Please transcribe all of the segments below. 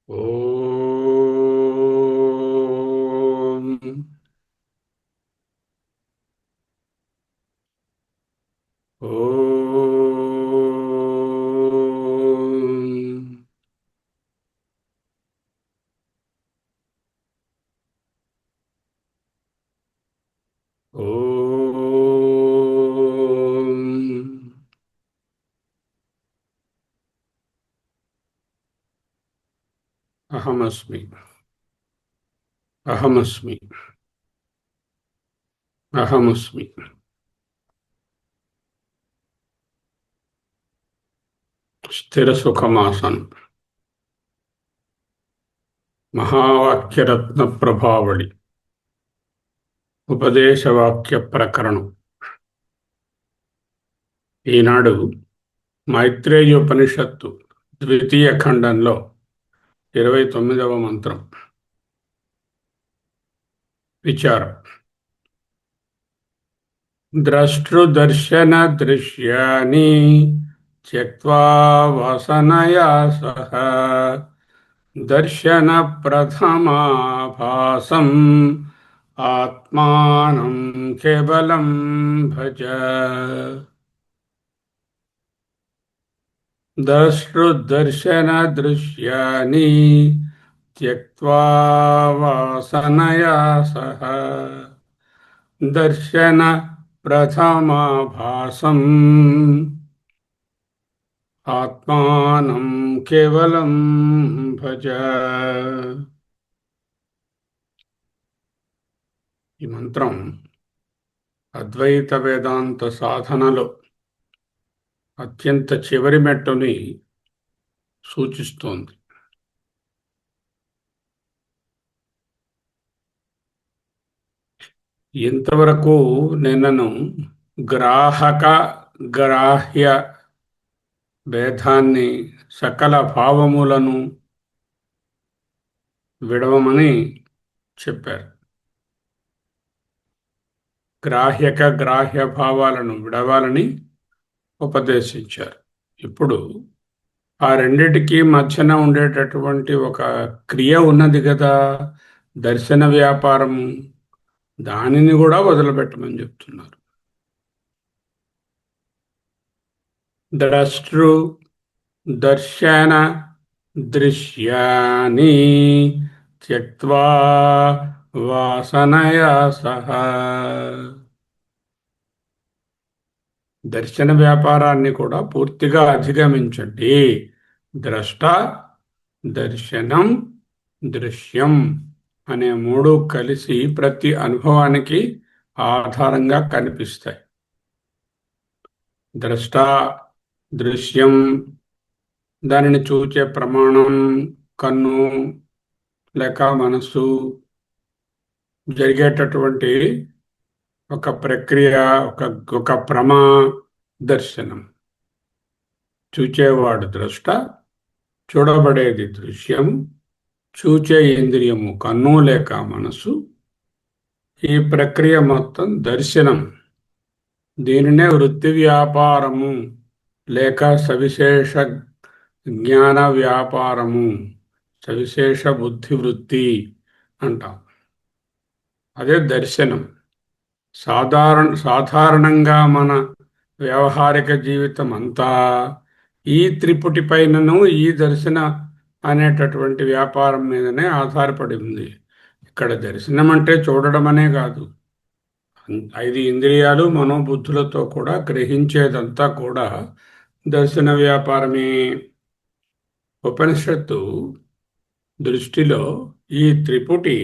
ఓం ఓం ఓం అహమస్మి అహమస్మి అహమస్మి. స్థిర సుఖమాసనం. మహావాక్యరత్న ప్రభావళి. ఉపదేశవాక్య ప్రకరణం. ఈనాడు మైత్రేయోపనిషత్తు ద్వితీయ ఖండంలో 29వ మంత్రం విచారం. ద్రష్టృదర్శన దృశ్యాని త్యక్త్వా వాసనయా సహ దర్శన ప్రథమాభాసం ఆత్మానం కేవలం భజ. ద్రష్టృదర్శన దృశ్యాని త్యక్త్వా వాసనయా సహ దర్శన ప్రథమాభాసం ఆత్మానం కేవలం భజ. ఈ మంత్రం అద్వైత వేదాంత సాధనలో అత్యంత చివరి మెట్టుని సూచిస్తోంది. ఇంతవరకు నిన్నను గ్రాహక గ్రాహ్య భేదాన్ని, సకల భావములను విడవమని చెప్పారు. గ్రాహ్యక గ్రాహ్య భావాలను విడవాలని ఉపదేశించారు. ఇప్పుడు ఆ రెండిటికి మధ్యన ఉండేటటువంటి ఒక క్రియ ఉన్నది కదా, దర్శన వ్యాపారము, దానిని కూడా వదిలిపెట్టమని చెప్తున్నారు. ద్రష్టృ దర్శన దృశ్యాని త్యక్త్వా వాసనయా సహ. దర్శన వ్యాపారాన్ని కూడా పూర్తిగా అధిగమించండి. ద్రష్ట, దర్శనం, దృశ్యం అనే మూడు కలిసి ప్రతి అనుభవానికి ఆధారంగా కనిపిస్తాయి. ద్రష్ట, దృశ్యం, దానిని చూచే ప్రమాణం కన్ను లేక మనస్సు, జరిగేటటువంటి ఒక ప్రక్రియ, ఒక ప్రమా దర్శనం. చూచేవాడు ద్రష్ట, చూడబడేది దృశ్యం, చూచే ఇంద్రియము కన్ను లేక మనసు. ఈ ప్రక్రియ మొత్తం దర్శనం. దీనినే వృత్తి వ్యాపారము లేక సవిశేష జ్ఞాన వ్యాపారము, సవిశేష బుద్ధి వృత్తి అంటాం. అదే దర్శనం. సాధారణంగా మన వ్యవహారిక జీవితం అంతా ఈ త్రిపుటి పైనను, ఈ దర్శన అనేటటువంటి వ్యాపారం మీదనే ఆధారపడి ఉంది. ఇక్కడ దర్శనం అంటే చూడడం అనే కాదు, 5 ఇంద్రియాలు మనోబుద్ధులతో కూడా గ్రహించేదంతా కూడా దర్శన వ్యాపారమే. ఉపనిషత్తు దృష్టిలో ఈ త్రిపుటి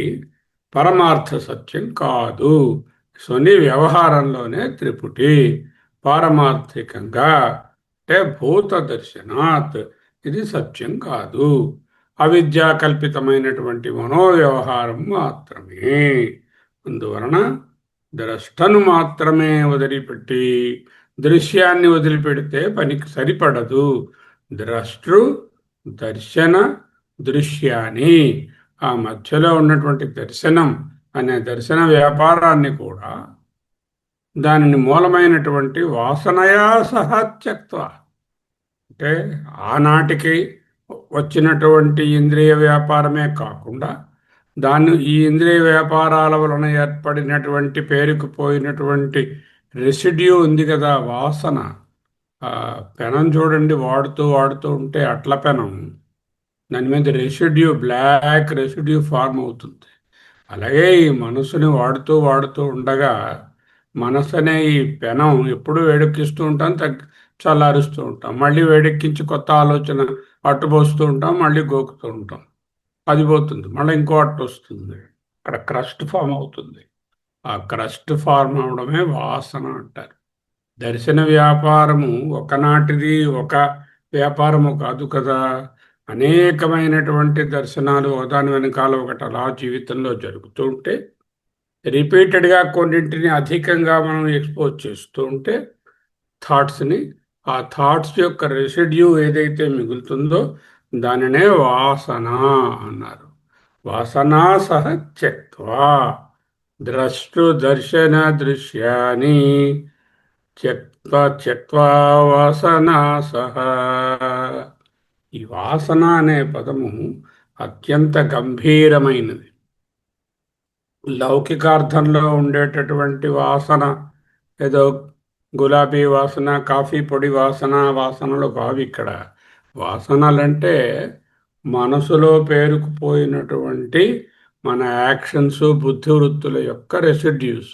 పరమార్థ సత్యం కాదు. శని వ్యవహారంలోనే త్రిపుటి. పారమార్థికంగా అంటే భూత దర్శనాత్ ఇది సత్యం కాదు. అవిద్యా కల్పితమైనటువంటి మనోవ్యవహారం మాత్రమే. అందువలన ద్రష్టను మాత్రమే వదిలిపెట్టి దృశ్యాన్ని వదిలిపెడితే పనికి సరిపడదు. ద్రష్టృ దర్శన దృశ్యాన్ని, ఆ మధ్యలో ఉన్నటువంటి దర్శనం అనే దర్శన వ్యాపారాన్ని కూడా దానిని మూలమైనటువంటి వాసనయా సహా త్యక్త్వ, అంటే ఆనాటికి వచ్చినటువంటి ఇంద్రియ వ్యాపారమే కాకుండా ఈ ఇంద్రియ వ్యాపారాల వలన ఏర్పడినటువంటి పేరుకుపోయినటువంటి రెసిడ్యూ ఉంది కదా, వాసన. ఆ పెనం చూడండి, వాడుతూ వాడుతూ ఉంటే అట్ల పెనం, దాని మీద రెసిడ్యూ, బ్లాక్ రెసిడ్యూ ఫార్మ్ అవుతుంది. అలాగే ఈ మనసుని వాడుతూ వాడుతూ ఉండగా మనసు అనే ఈ పెనం ఎప్పుడూ వేడెక్కిస్తూ ఉంటాం, చల్లారుస్తూ ఉంటాం, మళ్ళీ వేడెక్కించి కొత్త ఆలోచన అట్టుపోస్తూ ఉంటాం, మళ్ళీ గోకుతూ ఉంటాం. అది పోతుంది, మళ్ళీ ఇంకో అట్టు వస్తుంది, అక్కడ క్రస్ట్ ఫామ్ అవుతుంది. ఆ క్రస్ట్ ఫార్మ్ అవడమే వాసన అంటారు. దర్శన వ్యాపారము ఒకనాటిది ఒక వ్యాపారము కాదు కదా. అనేకమైనటువంటి దర్శనాలు ఒకదాని వెనకాల ఒకటి అలా జీవితంలో జరుగుతూ ఉంటే, రిపీటెడ్గా కొన్నింటిని అధికంగా మనం ఎక్స్పోజ్ చేస్తూ ఉంటే థాట్స్ని, ఆ థాట్స్ యొక్క రెసిడ్యూ ఏదైతే మిగులుతుందో దానినే వాసన అన్నారు. వాసనా సహ త్యక్త్వా ద్రష్టు దర్శన దృశ్యాని త్యక్త్వా వాసనా సహ. ఈ వాసన అనే పదము అత్యంత గంభీరమైనది. లౌకికార్థంలో ఉండేటటువంటి వాసన ఏదో గులాబీ వాసన, కాఫీ పొడి వాసన, వాసనలు కావు ఇక్కడ. వాసనలంటే మనసులో పేరుకుపోయినటువంటి మన యాక్షన్స్, బుద్ధివృత్తుల యొక్క రెసిడ్యూస్.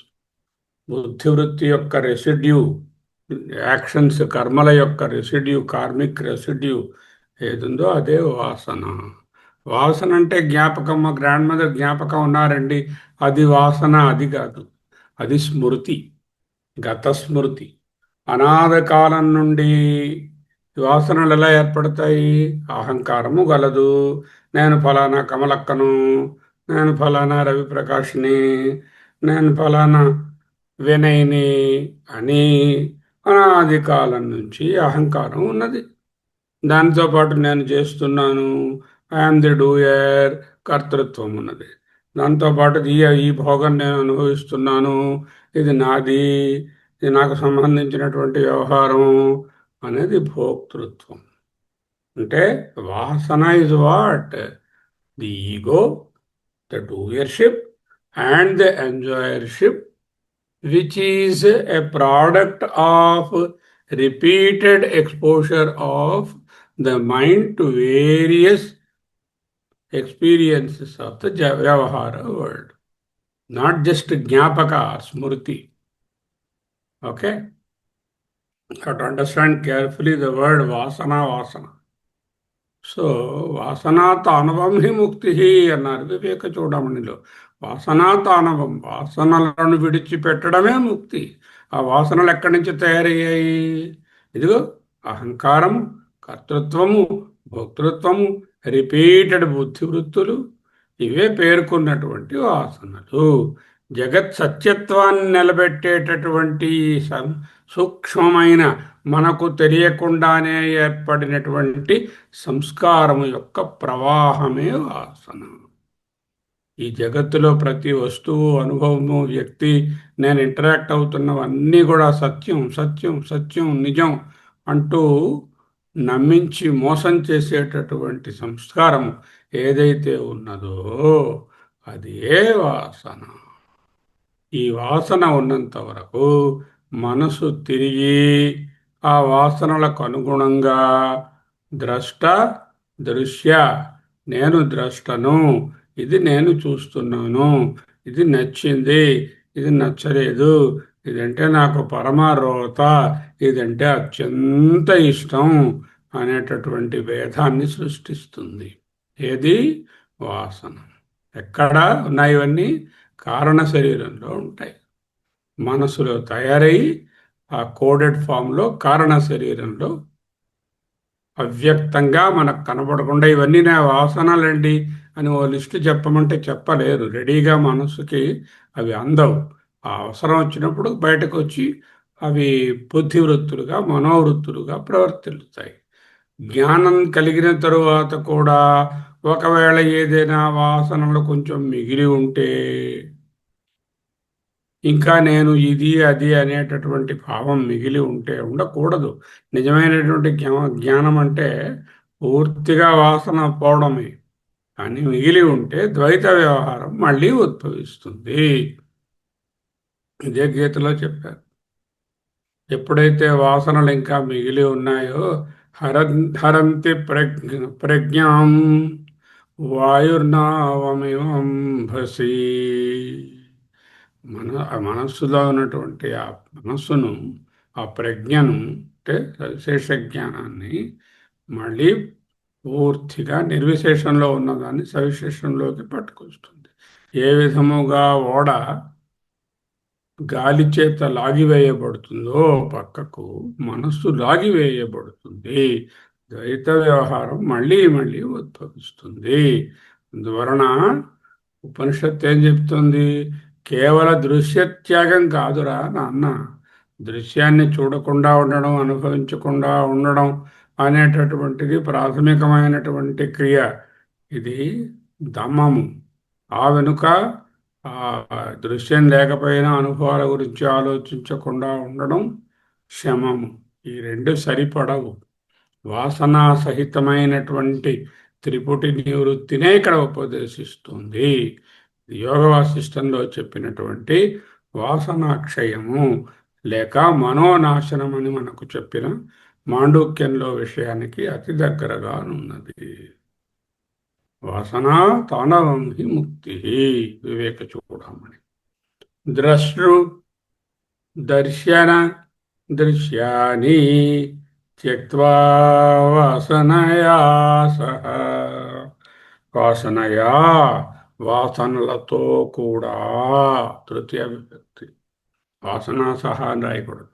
బుద్ధివృత్తి యొక్క రెసిడ్యూ, యాక్షన్స్, కర్మల యొక్క రెసిడ్యూ, కార్మిక్ రెసిడ్యూ ఏదుందో అదే వాసన. వాసన అంటే జ్ఞాపకం, మా గ్రాండ్ మదర్ జ్ఞాపకం ఉన్నారండి, అది వాసన, అది కాదు. అది స్మృతి, గత స్మృతి. అనాద కాలం నుండి వాసనలు ఎలా ఏర్పడతాయి? అహంకారము గలదు. నేను ఫలానా కమలక్కను, నేను ఫలానా రవిప్రకాష్ని, నేను ఫలానా వినయ్ని అని అనాది కాలం నుంచి అహంకారం ఉన్నది. దాంతోపాటు నేను చేస్తున్నాను, ఐఎమ్ ది డూయర్, కర్తృత్వం ఉన్నది. దాంతోపాటు ఈ భోగం నేను అనుభవిస్తున్నాను, ఇది నాది, ఇది నాకు సంబంధించినటువంటి వ్యవహారం అనేది భోక్తృత్వం. అంటే వాసన is what? The ego, the doership and the ఎంజాయర్షిప్, which is a product of repeated exposure of the mind to various experiences of the Vyavahara world. Not just Jnapaka or Smriti. Okay? You have to understand carefully the word Vasana, Vasana. So వాసనాతానవం హి ముక్తి అన్నారు వివేక చూడమణిలో. వాసనాతానవం, వాసనలను విడిచిపెట్టడమే ముక్తి. ఆ వాసనలు ఎక్కడి నుంచి తయారయ్యాయి? ఇదిగో అహంకారము, కర్తృత్వము, భోక్తృత్వము, రిపీటెడ్ బుద్ధివృత్తులు, ఇవే పేర్కొన్నటువంటి వాసనలు. జగత్ సత్యత్వాన్ని నిలబెట్టేటటువంటి సూక్ష్మమైన, మనకు తెలియకుండానే ఏర్పడినటువంటి సంస్కారము యొక్క ప్రవాహమే వాసన. ఈ జగత్తులో ప్రతి వస్తువు, అనుభవము, వ్యక్తి, నేను ఇంటరాక్ట్ అవుతున్నవన్నీ కూడా సత్యం, సత్యం, సత్యం, నిజం అంటూ నమ్మించి మోసం చేసేటటువంటి సంస్కారం ఏదైతే ఉన్నదో అది ఏ వాసన. ఈ వాసన ఉన్నంత వరకు మనసు తిరిగి ఆ వాసనలకు అనుగుణంగా ద్రష్ట, దృశ్య, నేను ద్రష్టను, ఇది నేను చూస్తున్నాను, ఇది నచ్చింది, ఇది నచ్చలేదు, ఇదంటే నాకు పరమారోత, ఇదంటే అత్యంత ఇష్టం అనేటటువంటి భేదాన్ని సృష్టిస్తుంది. ఏది? వాసన. ఎక్కడ ఉన్నాయి ఇవన్నీ? కారణ శరీరంలో ఉంటాయి. మనసులో తయారై ఆ కోడెడ్ ఫామ్లో కారణ శరీరంలో అవ్యక్తంగా మనకు కనపడకుండా ఇవన్నీ నా వాసనలండి అని ఓ లిస్టు చెప్పమంటే చెప్పలేరు. రెడీగా మనసుకి అవి అందవు. ఆ అవసరం వచ్చినప్పుడు బయటకు వచ్చి అవి బుద్ధివృత్తులుగా, మనోవృత్తులుగా ప్రవర్తిల్లుతాయి. జ్ఞానం కలిగిన తరువాత కూడా ఒకవేళ ఏదైనా వాసనలు కొంచెం మిగిలి ఉంటే, ఇంకా నేను ఇది అది అనేటటువంటి భావం మిగిలి ఉంటే ఉండకూడదు. నిజమైనటువంటి జ్ఞానం అంటే పూర్తిగా వాసన పోవడమే. కానీ మిగిలి ఉంటే ద్వైత వ్యవహారం మళ్ళీ ఉద్భవిస్తుంది. ఇదే గీతలో చెప్పారు. ఎప్పుడైతే వాసనలు ఇంకా మిగిలి ఉన్నాయో హరంతి ప్రజ్ఞాం వాయుర్నావమివం భసి. ఆ మనస్సులో ఉన్నటువంటి ఆ మనస్సును, ఆ ప్రజ్ఞను, అంటే విశేష జ్ఞానాన్ని మళ్ళీ పూర్తిగా నిర్విశేషంలో ఉన్నదాన్ని సవిశేషంలోకి పట్టుకొస్తుంది. ఏ విధముగా ఓడ గాలి చేత లాగివేయబడుతుందో పక్కకు, మనస్సు లాగివేయబడుతుంది. ద్వైత వ్యవహారం మళ్ళీ మళ్ళీ ఉద్భవిస్తుంది. అందువలన ఉపనిషత్తు ఏం చెప్తుంది? కేవల దృశ్యత్యాగం కాదురా నాన్న. దృశ్యాన్ని చూడకుండా ఉండడం, అనుభవించకుండా ఉండడం అనేటటువంటిది ప్రాథమికమైనటువంటి క్రియ. ఇది దమ్మము. ఆ వెనుక ఆ దృశ్యం లేకపోయినా అనుభవాల గురించి ఆలోచించకుండా ఉండడం శమము. ఈ రెండు సరిపడవు. వాసనా సహితమైనటువంటి త్రిపుటి నివృత్తినే ఇక్కడ ఉపదేశిస్తుంది. యోగ వాసిష్టంలో చెప్పినటువంటి వాసనాక్షయము లేక మనోనాశనం అని మనకు చెప్పిన మాండూక్యంలో విషయానికి అతి దగ్గరగా ఉన్నది. వాసనా తాండవం హి ముక్తి. వివేక చూడమని. ద్రష్టృ దర్శన దృశ్యాని త్యక్త్వా వాసనయా సహ. వాసనయా, వాసనలతో కూడా. తృతీయ విభక్తి. వాసనా సహా అని రాయకూడదు.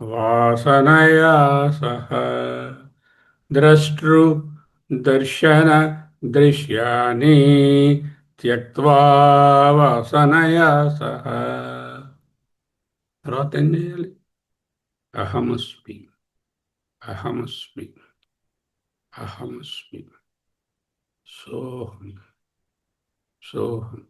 వాసనయా సహ ద్రష్టృ దర్శన దృశ్యాని త్యక్త్వా వాసనయా సహ. తర్వాత ఏం చేయాలి? అహమస్మి, అహమస్మి, అహమస్మి, సోహం, సోహం.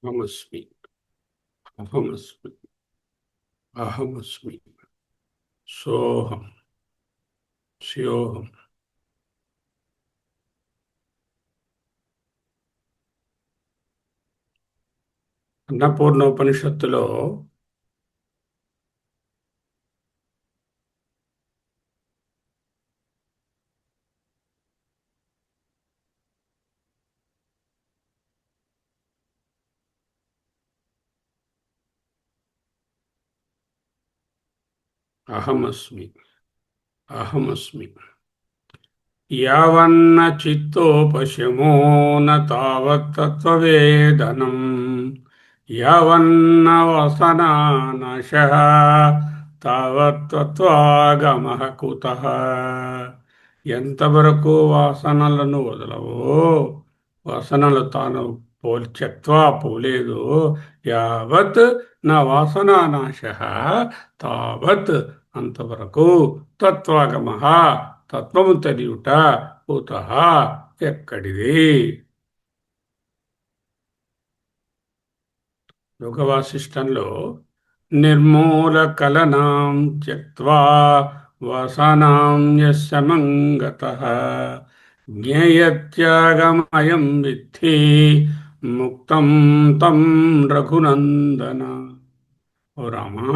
అహమస్మి, అహమస్మి, అహమస్మి, సోహం, స్యోహం. అన్నపూర్ణోపనిషత్తులో అహమస్మి, అహమస్మి, యావన్న చిత్తోపశమో న తావత్ తత్వవేదనం, యావన్న వసనా నాశః తావత్ తత్వాగమః కుతః. ఎంతవరకు వాసనలను వదలవో, వాసనలు తాను త్యక్త్వా పోలేదు, యావత్ నా వాసనా నాశః తావత్ అంతవరకు తత్వాగమః తత్వము తెలియుట కుతః ఎక్కడిది? యోగవాసిష్టంలో నిర్మూలకలనాం త్యక్త్వా వాసనాం యస్య మంగతః జ్ఞేయత్యాగమయం విద్ధి ముక్తం తం రఘునందన. ఓ రామా,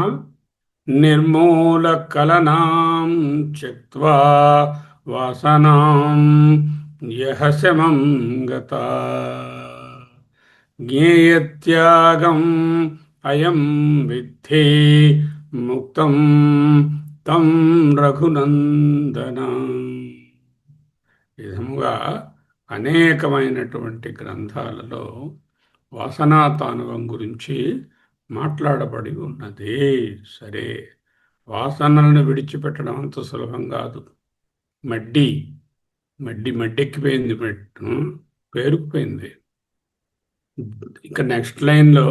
నిర్మూలకలనాం త్యక్త్వా వాసనాం యః శమం గతా జ్ఞేయత్యాగం అయం విద్ధి ముక్తం తం రఘునందన. ఈ విధముగా అనేకమైనటువంటి గ్రంథాలలో వాసనాతానువం గురించి మాట్లాడబడి ఉన్నది. సరే, వాసనలను విడిచిపెట్టడం అంత సులభం కాదు. మడ్డి మడ్డెక్కిపోయింది, పేరుకుపోయింది. ఇక నెక్స్ట్ లైన్లో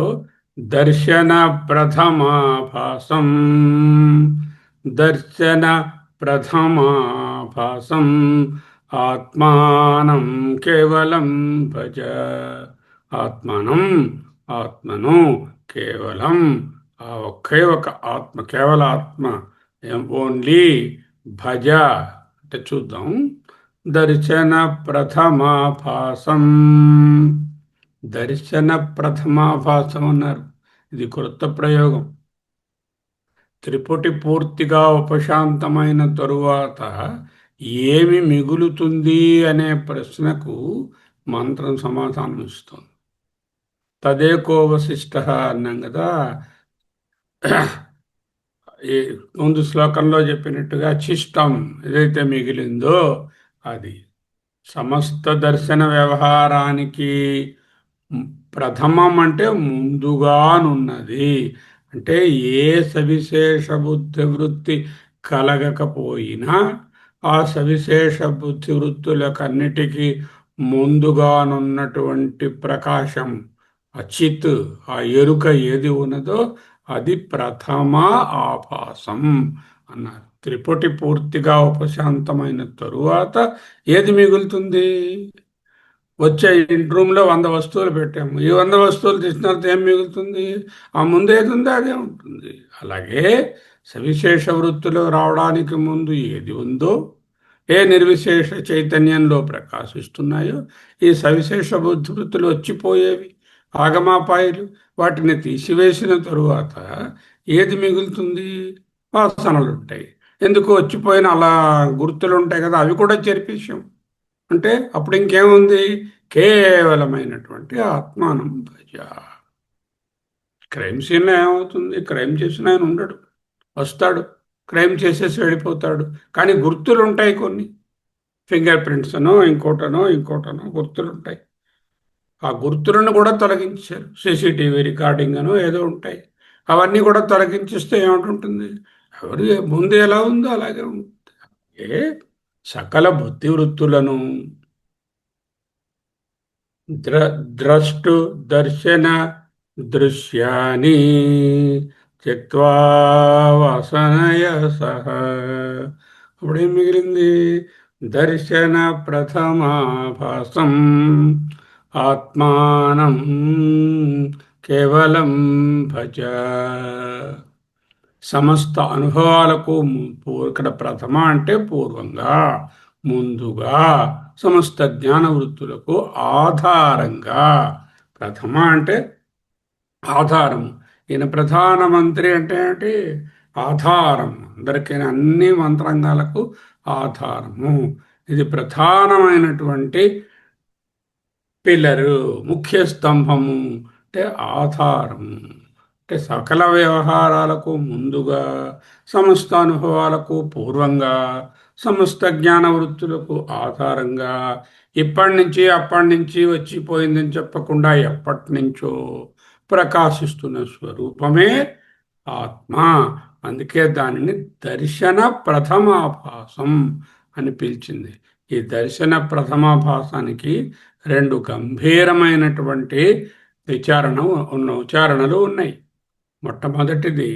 దర్శన ప్రథమాభాసం, దర్శన ప్రథమాభాసం ఆత్మానం కేవలం భజ. ఆత్మానం, ఆత్మను కేవలం, ఆ ఒకే ఒక ఆత్మ, కేవల ఆత్మ, ఓన్లీ భజ అంటే చూద్దాం. దర్శన ప్రథమాభాసం, దర్శన ప్రథమాభాసం అన్నారు. ఇది క్రొత్త ప్రయోగం. త్రిపుటి పూర్తిగా ఉపశాంతమైన తరువాత ఏమి మిగులుతుంది అనే ప్రశ్నకు మంత్రం సమాధానం ఇస్తుంది. తదేకోవశిష్ట అన్నాం కదా. ఈ ముందు శ్లోకంలో చెప్పినట్టుగా చిష్టం ఏదైతే మిగిలిందో అది సమస్త దర్శన వ్యవహారానికి ప్రథమం అంటే ముందుగానున్నది. అంటే ఏ సవిశేష బుద్ధి వృత్తి కలగకపోయినా ఆ సవిశేష బుద్ధి వృత్తులకన్నిటికీ ముందుగానున్నటువంటి ప్రకాశం, అచిత్, ఆ ఎరుక ఏది ఉన్నదో అది ప్రథమ ఆభాసం అన్నారు. త్రిపుటి పూర్తిగా ఉపశాంతమైన తరువాత ఏది మిగులుతుంది? వచ్చే రూమ్లో 100 వస్తువులు పెట్టాము. ఈ 100 వస్తువులు తీసినంత ఏం మిగులుతుంది? ఆ ముందు ఏది ఉందో అదే ఉంటుంది. అలాగే సవిశేష వృత్తులు రావడానికి ముందు ఏది ఉందో, ఏ నిర్విశేష చైతన్యంలో ప్రకాశిస్తున్నాయో, ఈ సవిశేష బుద్ధి వృత్తులు వచ్చిపోయేవి ఆగమాపాయలు. వాటిని తీసివేసిన తరువాత ఏది మిగులుతుంది? వాసనలు ఉంటాయి. ఎందుకు? వచ్చిపోయిన అలా గుర్తులు ఉంటాయి కదా, అవి కూడా చెరిపేశాం. అంటే అప్పుడు ఇంకేముంది? కేవలమైనటువంటి ఆత్మానం భజ. క్రైమ్ సీన్లో ఏమవుతుంది? క్రైమ్ చేసిన ఆయన ఉండడు, వస్తాడు, క్రైమ్ చేసేసి వెళ్ళిపోతాడు. కానీ గుర్తులు ఉంటాయి కొన్ని, ఫింగర్ ప్రింట్స్ అనో ఇంకోటనో గుర్తులు ఉంటాయి. ఆ గుర్తులను కూడా తొలగించారు. సీసీటీవీ రికార్డింగ్ అనో ఏదో ఉంటాయి. అవన్నీ కూడా తొలగించిస్తే ఏమిటి? ఎవరు ముందు ఎలా ఉందో అలాగే ఉంటుంది. ఏ సకల బుద్ధి వృత్తులను ద్రష్టు దర్శన దృశ్యాని త్యక్త్వా వాసనయ సహ. అప్పుడేం మిగిలింది? దర్శన ప్రథమాభాసం ఆత్మానం కేవలం భజ. సమస్త అనుభవాలకు ఇక్కడ ప్రథమ అంటే పూర్వంగా, ముందుగా, సమస్త జ్ఞాన వృత్తులకు ఆధారంగా. ప్రథమ అంటే ఆధారము. ఈయన ప్రధానమంత్రి అంటే ఏంటి? ఆధారం. అందరికైనా అన్ని మంత్రాంగాలకు ఆధారము. ఇది ప్రధానమైనటువంటి పిల్లరు, ముఖ్య స్తంభము అంటే ఆధారము. అంటే సకల వ్యవహారాలకు ముందుగా, సమస్త అనుభవాలకు పూర్వంగా, సమస్త జ్ఞాన వృత్తులకు ఆధారంగా, ఇప్పటి నుంచి అప్పటి నుంచి వచ్చిపోయిందని చెప్పకుండా ఎప్పటి నుంచో ప్రకాశిస్తున్న స్వరూపమే ఆత్మ. అందుకే దానిని దర్శన ప్రథమాభాసం అని పిలిచింది. ఈ దర్శన ప్రథమాభాసానికి 2 గంభీరమైనటువంటి ఉచ్చారణలు ఉన్నాయి. మొట్టమొదటిది,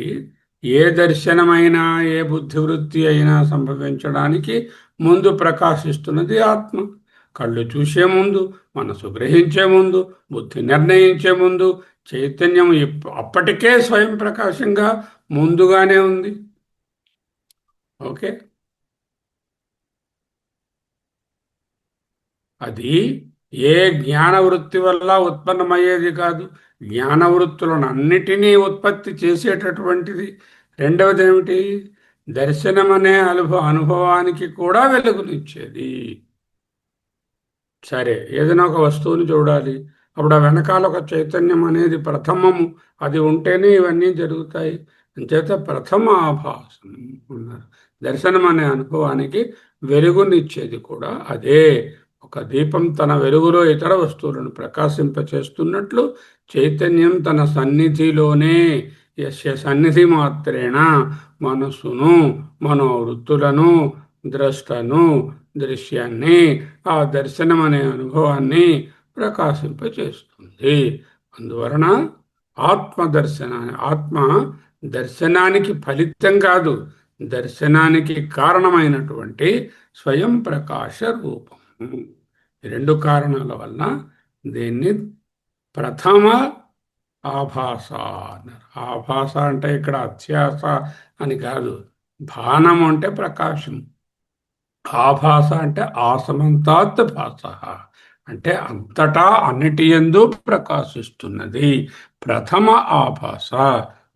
ఏ దర్శనమైనా ఏ బుద్ధివృత్తి అయినా సంభవించడానికి ముందు ప్రకాశిస్తున్నది ఆత్మ. కళ్ళు చూసే ముందు, మనసు గ్రహించే ముందు, బుద్ధి నిర్ణయించే ముందు చైతన్యం అప్పటికే స్వయం ప్రకాశంగా ముందుగానే ఉంది. ఓకే, అది ఏ జ్ఞానవృత్తి వల్ల ఉత్పన్నమయ్యేది కాదు. జ్ఞానవృత్తులను అన్నిటినీ ఉత్పత్తి చేసేటటువంటిది. రెండవది ఏమిటి? దర్శనం అనే అనుభవానికి కూడా వెలుగునిచ్చేది. సరే, ఏదైనా ఒక వస్తువుని చూడాలి, అప్పుడు ఆ వెనకాల ఒక చైతన్యం అనేది ప్రథమము, అది ఉంటేనే ఇవన్నీ జరుగుతాయి. అంచేత ప్రథమాభాసం ఉన్నారు. దర్శనం అనే అనుభవానికి వెలుగునిచ్చేది కూడా అదే. ఒక దీపం తన వెలుగులో ఇతర వస్తువులను ప్రకాశింపచేస్తున్నట్లు చైతన్యం తన సన్నిధిలోనే యస్య సన్నిధి మాత్రేణ మనస్సును మనోవృత్తులను ద్రష్టను దృశ్యాన్ని ఆ దర్శనం అనే అనుభవాన్ని ప్రకాశింపచేస్తుంది. అందువలన ఆత్మ దర్శనానికి ఫలితం కాదు, దర్శనానికి కారణమైనటువంటి స్వయం ప్రకాశ రూపం. ఈ రెండు కారణాల వలన దీన్ని ప్రథమ ఆభాస అన్నారు. ఆభాస అంటే ఇక్కడ అత్యాస అని కాదు, భానం అంటే ప్రకాశం, ఆభాస అంటే ఆసమంతాత్ భాస అంటే అంతటా అన్నిటియందు ప్రకాశిస్తున్నది. ప్రథమ ఆభాస,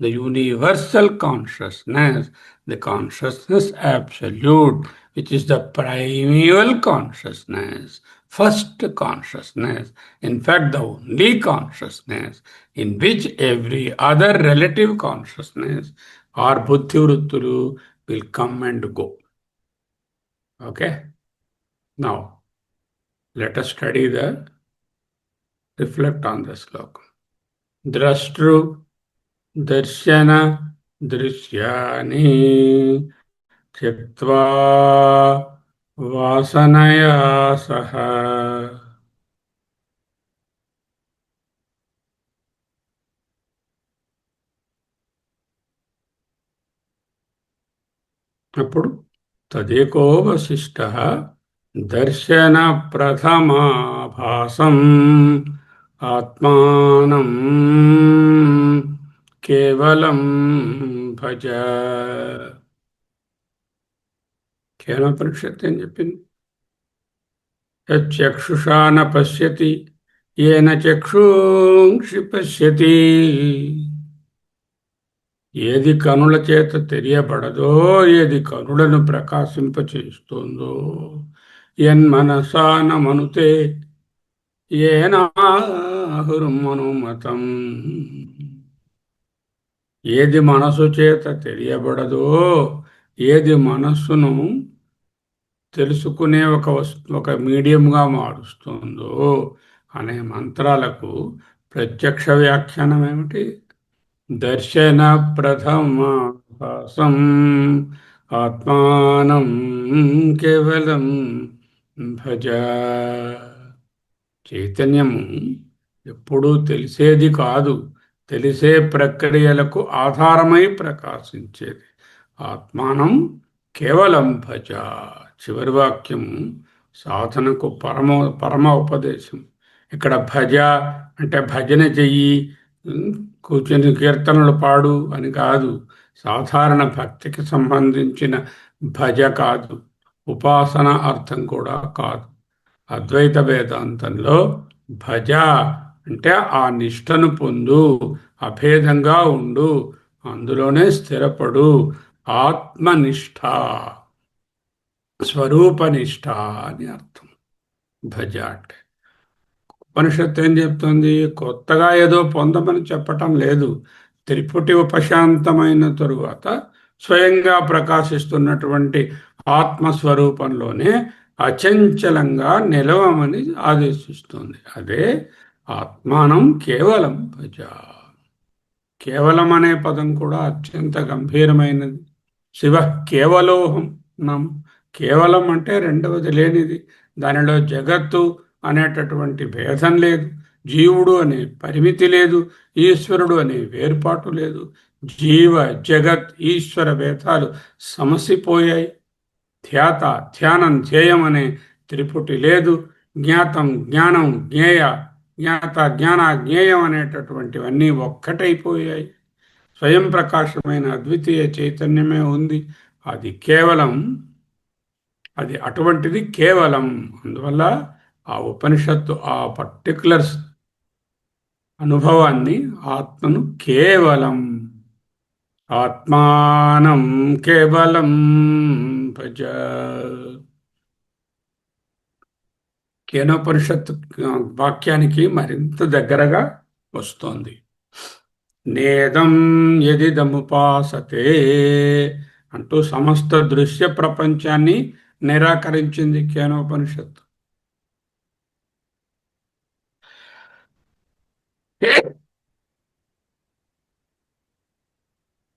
the universal consciousness, the consciousness absolute, which is the primeval consciousness, first consciousness, in fact the only consciousness in which every other relative consciousness or buddhi vruttulu will come and go. Okay? Now, let us study reflect on the sloka. Drashtru darshana drishyani త్యక్త్వా వాసనయా సహ. అప్పుడు తదేకోవశిష్ట దర్శన ప్రథమాభాసం ఆత్మానం కేవలం భజ. కేనోపనిషత్తు ఏం చెప్పింది? యక్షుషా న పశ్యతి ఏన చక్షుంషి పశ్యతి. ఏది కనుల చేత తెలియబడదో, ఏది కనులను ప్రకాశింపచేస్తుందో, యన్మనసా న మనుతే ఏనాహుర్మనుమతం. ఏది మనసు చేత తెలియబడదో, ఏది మనస్సును తెలుసుకునే ఒక మీడియంగా మారుస్తుందో అనే మంత్రాలకు ప్రత్యక్ష వ్యాఖ్యానం ఏమిటి? దర్శన ప్రథమాభాసం ఆత్మానం కేవలం భజ. చైతన్యము ఎప్పుడూ తెలిసేది కాదు, తెలిసే ప్రక్రియలకు ఆధారమై ప్రకాశించేది. ఆత్మానం కేవలం భజ. చివరి వాక్యం సాధనకు పరమ ఉపదేశం. ఇక్కడ భజ అంటే భజన చెయ్యి, కూర్చొని కీర్తనలు పాడు అని కాదు. సాధారణ భక్తికి సంబంధించిన భజ కాదు, ఉపాసన అర్థం కూడా కాదు. అద్వైత వేదాంతంలో భజ అంటే ఆ నిష్టను పొందు, అభేదంగా ఉండు, అందులోనే స్థిరపడు. ఆత్మనిష్ట, స్వరూపనిష్ట అని అర్థం భజ అంటే. ఉపనిషత్తు ఏం చెప్తుంది? కొత్తగా ఏదో పొందమని చెప్పటం లేదు. త్రిపుటి ఉపశాంతమైన తరువాత స్వయంగా ప్రకాశిస్తున్నటువంటి ఆత్మస్వరూపంలోనే అచంచలంగా నిలవమని ఆదేశిస్తుంది. అదే ఆత్మానం కేవలం భజ. కేవలం అనే పదం కూడా అత్యంత గంభీరమైనది. శివ కేవలోహం నం. కేవలం అంటే రెండవది లేనిది. దానిలో జగత్తు అనేటటువంటి భేదం లేదు, జీవుడు అనే పరిమితి లేదు, ఈశ్వరుడు అనే వేర్పాటు లేదు. జీవ జగత్ ఈశ్వర భేదాలు సమసిపోయాయి. ధ్యాత ధ్యానం ధ్యేయం అనే త్రిపుటి లేదు. జ్ఞాతం జ్ఞానం జ్ఞేయ జ్ఞాత జ్ఞాన జ్ఞేయం అనేటటువంటివన్నీ ఒక్కటైపోయాయి. స్వయం ప్రకాశమైన అద్వితీయ చైతన్యమే ఉంది. అది కేవలం, అది అటువంటిది కేవలం. అందువల్ల ఆ ఉపనిషత్తు ఆ పర్టికులర్ అనుభవాన్ని, ఆత్మను కేవలం, ఆత్మానం కేవలం భజ. కేనోపనిషత్తు వాక్యానికి మరింత దగ్గరగా వస్తోంది. నేదం యదిదముపాసతే అంటూ సమస్త దృశ్య ప్రపంచాన్ని నిరాకరించింది కేనోపనిషత్తు.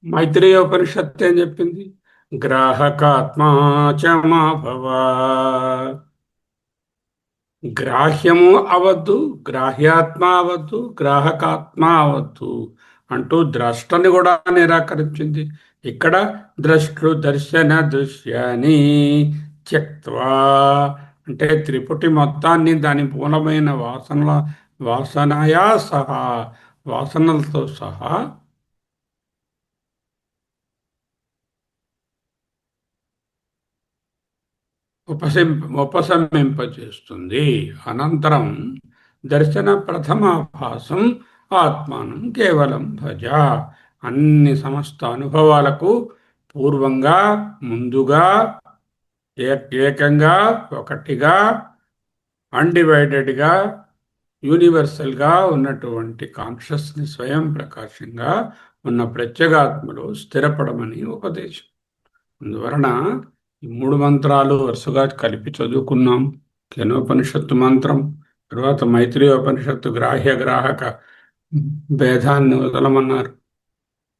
మైత్రేయ ఉపనిషత్తు ఏం చెప్పింది? గ్రాహకాత్మా చ మా భవ. గ్రాహ్యము అవద్దు, గ్రాహ్యాత్మ అవద్దు, గ్రాహకాత్మ అవద్దు అంటూ ద్రష్టని కూడా నిరాకరించింది. ఇక్కడ ద్రష్టృ దర్శన దృశ్యాన్ని త్యక్త్వా అంటే త్రిపుటి మొత్తాన్ని దాని మూలమైన వాసనయా సహా, వాసనలతో సహా ఉపసం ఉపశమింపజేస్తుంది. అనంతరం దర్శన ప్రథమాభాసం ఆత్మానం కేవలం భజ. అన్ని సమస్త అనుభవాలకు పూర్వంగా, ముందుగా, ఏకంగా, ఒకటిగా, అన్డివైడెడ్గా, యూనివర్సల్గా ఉన్నటువంటి కాన్షియస్ని స్వయం ప్రకాశంగా ఉన్న ప్రత్యేగాత్మలో స్థిరపడమని ఉపదేశం. అందువలన ఈ మూడు మంత్రాలు వరుసగా కలిపి చదువుకున్నాం. కేనోపనిషత్తు మంత్రం, తర్వాత మైత్రేయోపనిషత్తు గ్రాహ్య గ్రాహక భేదాన్ని వదలమన్నారు.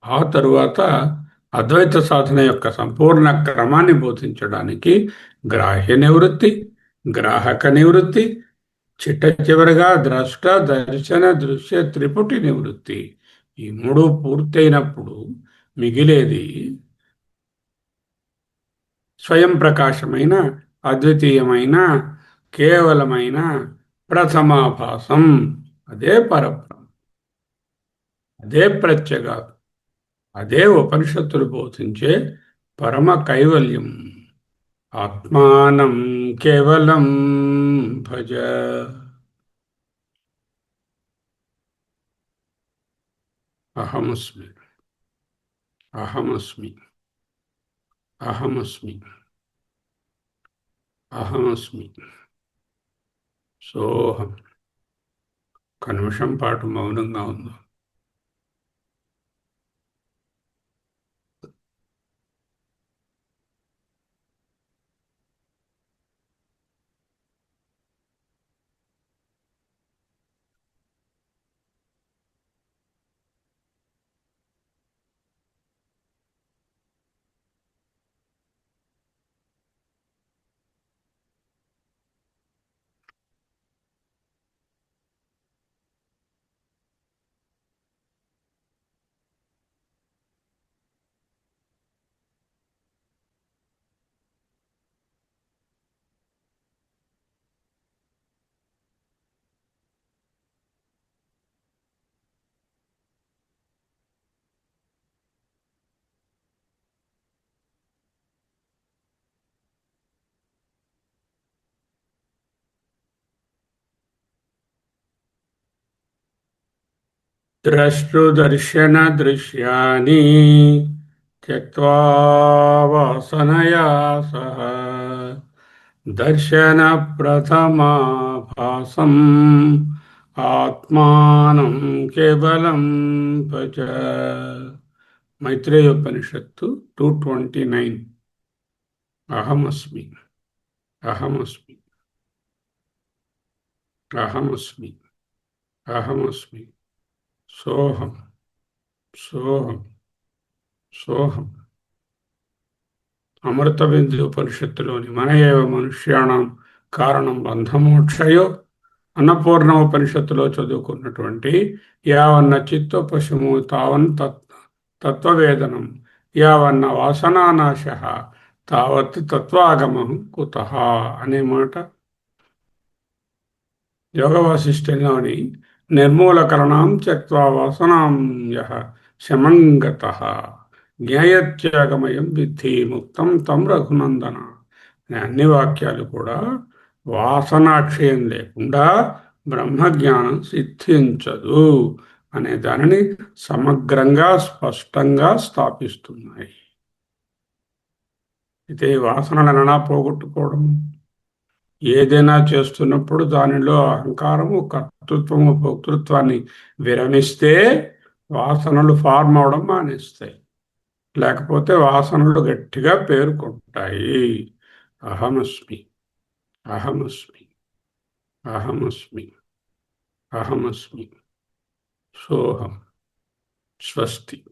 ఆ తరువాత అద్వైత సాధన యొక్క సంపూర్ణ క్రమాన్ని బోధించడానికి గ్రాహ్య నివృత్తి, గ్రాహక నివృత్తి, చిట్ట చివరగా ద్రష్ట దర్శన దృశ్య త్రిపుటి నివృత్తి, ఈ మూడు పూర్తయినప్పుడు మిగిలేది స్వయం ప్రకాశమైన, అద్వితీయమైన, కేవలమైన ప్రథమాభాసం. అదే పరబ్రహ్మ, అదే ప్రత్యేక, అదే ఉపనిషత్తులు బోధించే పరమ కైవల్యం. ఆత్మానం కేవలం భజ. అహమస్మి, అహమస్మి, అహమస్మి, అహమస్మి. సోహం. ఒక నిమిషం పాటు మౌనంగా ఉందాం. ద్రష్టృదర్శన దృశ్యాని త్యక్త్వా వాసనయా సహ దర్శన ప్రథమాభాసం ఆత్మానం కేవలం భజ. మైత్రేయోపనిషత్తు 229. అహమస్మి, అహమస్మి, అహమస్మి, అహమస్మి. సోహం, సోహం, సోహం. అమృత బిందు ఉపనిషత్తులోని మన ఏవ మనుష్యాణం కారణం బంధమోక్షయో, అన్నపూర్ణ ఉపనిషత్తులో చదువుకున్నటువంటి యావన్న చిత్తోపశము తావన్ తత్వవేదనం, యావన్న వాసనానాశ తావత్ తత్వాగమం కుతః అనే మాట యోగ వాసిష్ఠంలోని నిర్మూలకరణం త్యక్త్వా వాసనాం యః శమంగతః జ్ఞేయత్యాగమయం విద్ధి ముక్తం తం రఘునందన అనే అన్ని వాక్యాలు కూడా వాసనాక్షయం లేకుండా బ్రహ్మజ్ఞానం సిద్ధించదు అనే దానిని సమగ్రంగా స్పష్టంగా స్థాపిస్తున్నాయి. అయితే ఈ వాసనలను ఎలా పోగొట్టుకోవడం? ఏదైనా చేస్తున్నప్పుడు దానిలో అహంకారము, కర్తృత్వము, భోక్తృత్వాన్ని విరమిస్తే వాసనలు ఫార్మ్ అవడం మానేస్తాయి. లేకపోతే వాసనలు గట్టిగా పేరుకుంటాయి. అహమస్మి, అహమస్మి, అహమస్మి, అహమస్మి, సోహం. స్వస్తి.